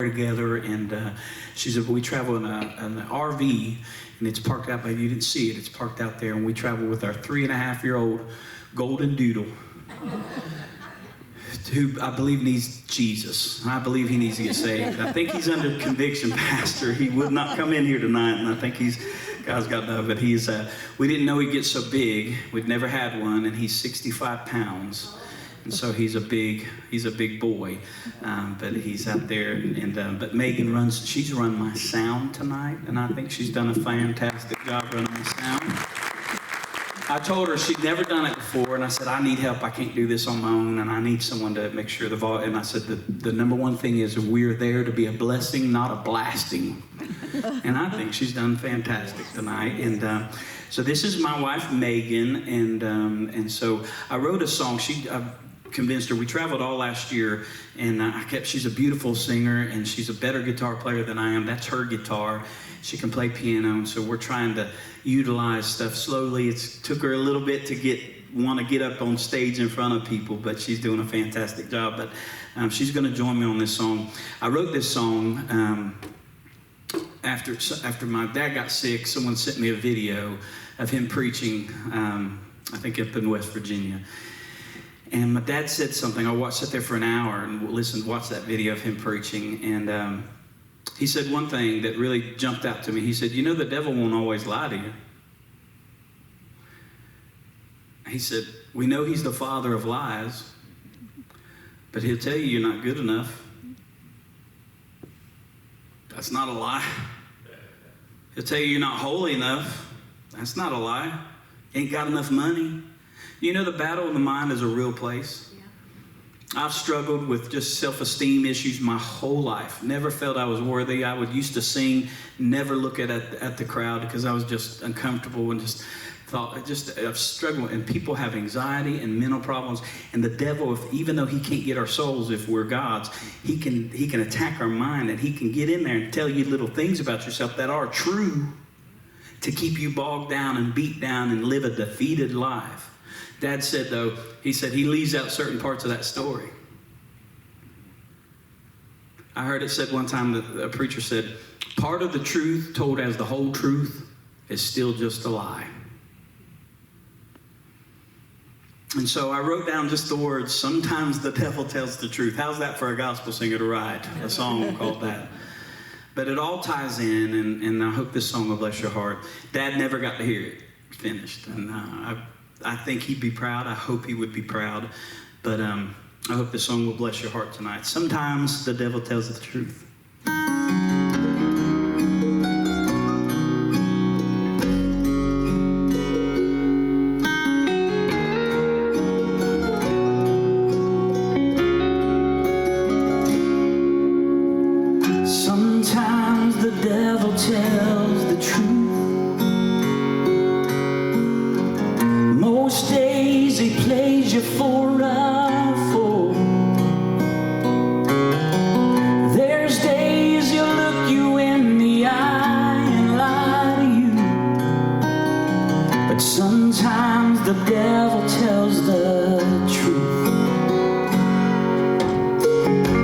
together, and we travel in an RV, and it's parked out. Maybe you didn't see it. It's parked out there, and we travel with our 3.5-year-old golden doodle, who I believe needs Jesus. I believe he needs to get saved. I think he's under conviction, Pastor. He would not come in here tonight, and I think God's got enough. But we didn't know he'd get so big. We'd never had one, and he's 65 pounds. And so he's a big boy, but he's out there. But Megan she's run my sound tonight, and I think she's done a fantastic job running my sound. I told her she'd never done it before, and I said, I need help. I can't do this on my own, and I need someone to make sure the volume. And I said, the number one thing is we're there to be a blessing, not a blasting. And I think she's done fantastic tonight. And so this is my wife, Megan, and so I wrote a song. I convinced her. We traveled all last year, and she's a beautiful singer, and she's a better guitar player than I am. That's her guitar. She can play piano, and so we're trying to utilize stuff slowly. It took her a little bit to want to get up on stage in front of people, but she's doing a fantastic job. But she's going to join me on this song. I wrote this song after my dad got sick. Someone sent me a video of him preaching, I think up in West Virginia. And my dad said something. I sat there for an hour and watched that video of him preaching. And he said one thing that really jumped out to me. He said, the devil won't always lie to you. He said, we know he's the father of lies, but he'll tell you you're not good enough. That's not a lie. He'll tell you you're not holy enough. That's not a lie. Ain't got enough money. The battle of the mind is a real place. Yeah. I've struggled with just self-esteem issues my whole life. Never felt I was worthy. I used to sing, never look at the crowd because I was just uncomfortable and just thought, I've struggled. And people have anxiety and mental problems. And the devil, even though he can't get our souls if we're God's, he can attack our mind, and he can get in there and tell you little things about yourself that are true to keep you bogged down and beat down and live a defeated life. Dad said, though, he leaves out certain parts of that story. I heard it said one time that a preacher said, part of the truth told as the whole truth is still just a lie. And so I wrote down just the words, sometimes the devil tells the truth. How's that for a gospel singer to write a song called that? But it all ties in, and I hope this song will bless your heart. Dad never got to hear it finished, and I think he'd be proud. I hope he would be proud. But I hope this song will bless your heart tonight. Sometimes the devil tells the truth. Sometimes the devil tells the truth. Most days he plays you for a fool. There's days he'll look you in the eye and lie to you. But sometimes the devil tells the truth.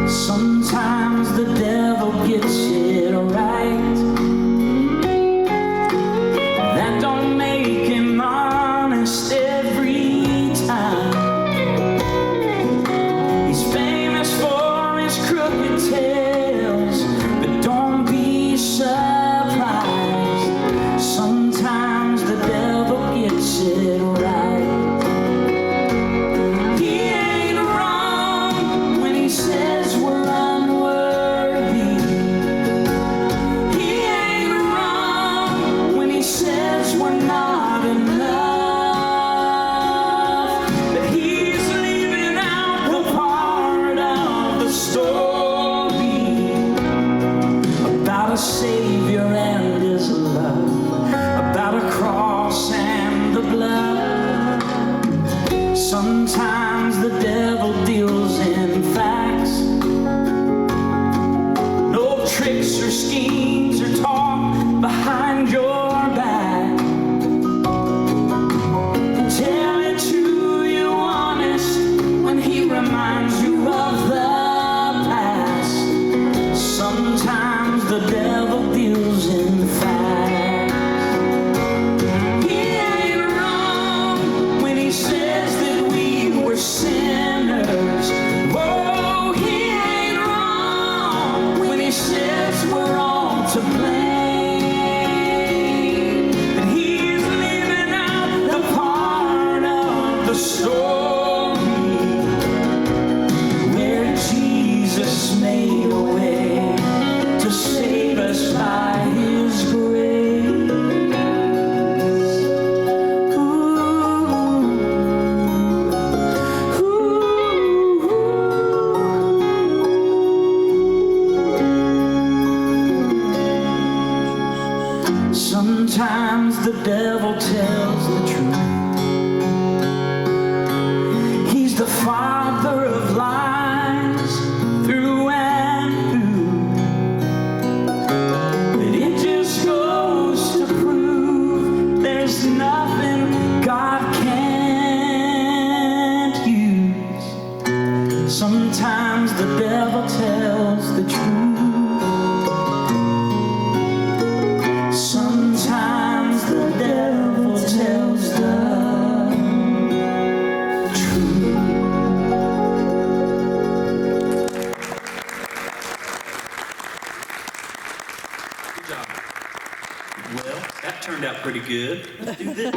Sometimes the devil gets it right. That don't make him honest every time. He's famous for his crooked tales, but don't be surprised. Sometimes the devil gets it right. He ain't wrong when he says we're unworthy. He ain't wrong when he says we're not enough. But he's leaving out the part of the story about a Savior and his love, about a cross and the blood. Sometimes the devil deals in facts. No tricks or schemes or talk behind your back. Tell it to you honest when he reminds you of the past. the devil deals in facts. He ain't wrong when he says that we were sinners. Oh, he ain't wrong when he says we're all to blame. And he's living out the part of the story where Jesus made a way to save us by his grace. Ooh, ooh. Sometimes the devil tells the truth. He's the father of lies through and through. But it just goes to prove there's nothing God can't use. Sometimes the devil tells the truth. Sometimes the devil tells the truth. Good job. Well, that turned out pretty good. Let's do this.